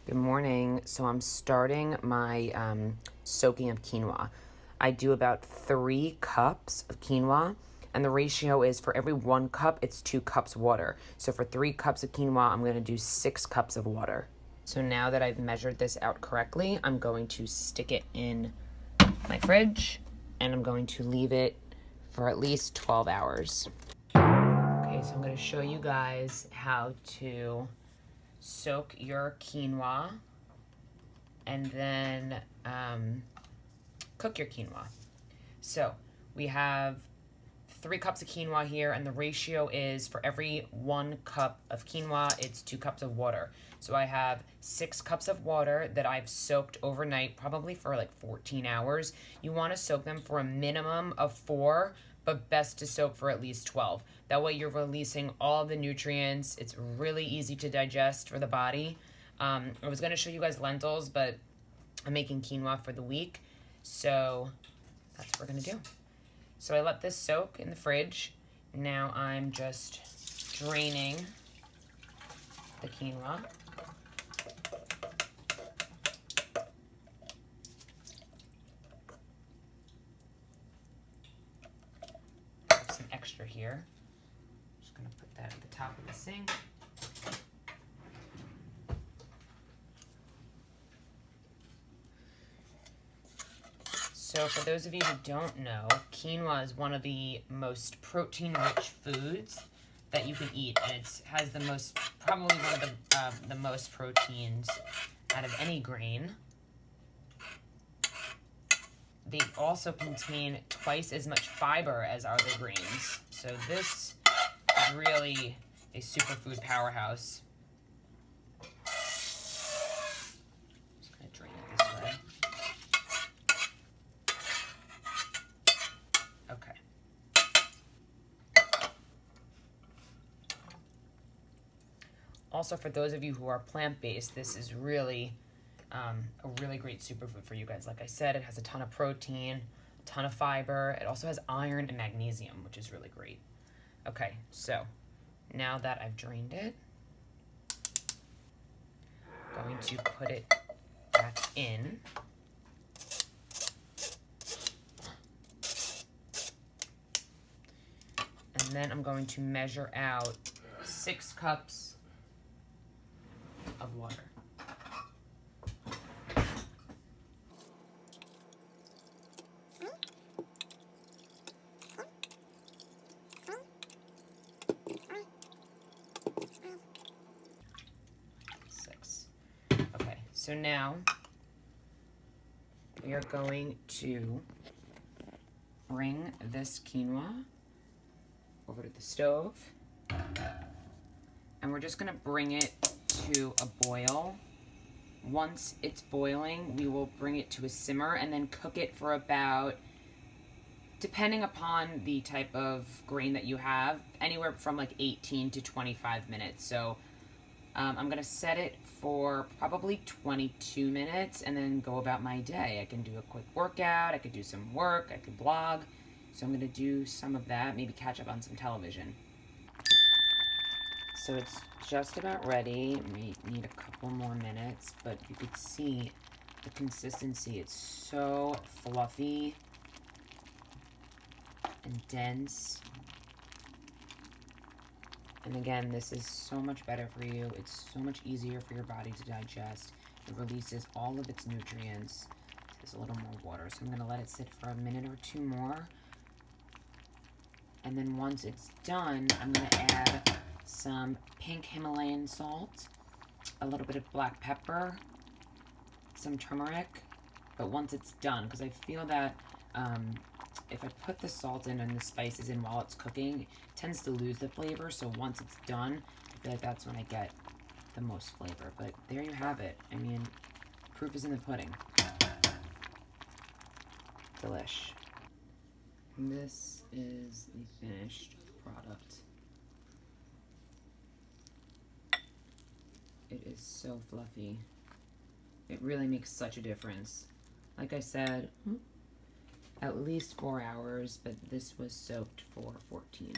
Good morning. So I'm starting my soaking of quinoa. I do about 3 cups of quinoa, and the ratio is for every 1 cup, it's 2 cups water. So for 3 cups of quinoa, I'm going to do 6 cups of water. So now that I've measured this out correctly, I'm going to stick it in my fridge, and I'm going to leave it for at least 12 hours. Okay, so I'm going to show you guys how to soak your quinoa and then cook your quinoa. So we have 3 cups of quinoa here, and the ratio is for every 1 cup of quinoa, it's 2 cups of water. So I have 6 cups of water that I've soaked overnight, probably for like 14 hours. You want to soak them for a minimum of 4, but best to soak for at least 12. That way you're releasing all the nutrients. It's really easy to digest for the body. I was going to show you guys lentils, but I'm making quinoa for the week, so that's what we're going to do. So I let this soak in the fridge. Now I'm just draining the quinoa. I have some extra here. Just going to put that at the top of the sink. So for those of you who don't know, quinoa is one of the most protein-rich foods that you can eat, and it has the most, probably one of the most proteins out of any grain. They also contain twice as much fiber as other grains, so this is really a superfood powerhouse. Just gonna drain it this way. Okay. Also, for those of you who are plant-based, this is really a really great superfood for you guys. Like I said, it has a ton of protein, a ton of fiber. It also has iron and magnesium, which is really great. Okay, so now that I've drained it, I'm going to put it back in. And then I'm going to measure out 6 cups of water. Okay, so now we are going to bring this quinoa over to the stove, and we're just going to bring it to a boil. Once it's boiling, we will bring it to a simmer and then cook it for about, depending upon the type of grain that you have, anywhere from like 18 to 25 minutes. So I'm going to set it for probably 22 minutes and then go about my day. I can do a quick workout, I could do some work, I could blog. So I'm going to do some of that, maybe catch up on some television. So it's just about ready. May need a couple more minutes, but you could see the consistency. It's so fluffy and dense. And again, this is so much better for you. It's so much easier for your body to digest. It releases all of its nutrients. There's a little more water, so I'm going to let it sit for a minute or 2 more. And then once it's done, I'm going to add some pink Himalayan salt, a little bit of black pepper, some turmeric. But once it's done, because I feel that if I put the salt in and the spices in while it's cooking, it tends to lose the flavor. So once it's done, I feel like that's when I get the most flavor. But there you have it. I mean, proof is in the pudding. Delish. This is the finished product. It is so fluffy. It really makes such a difference. Like I said, at least 4 hours, but this was soaked for 14.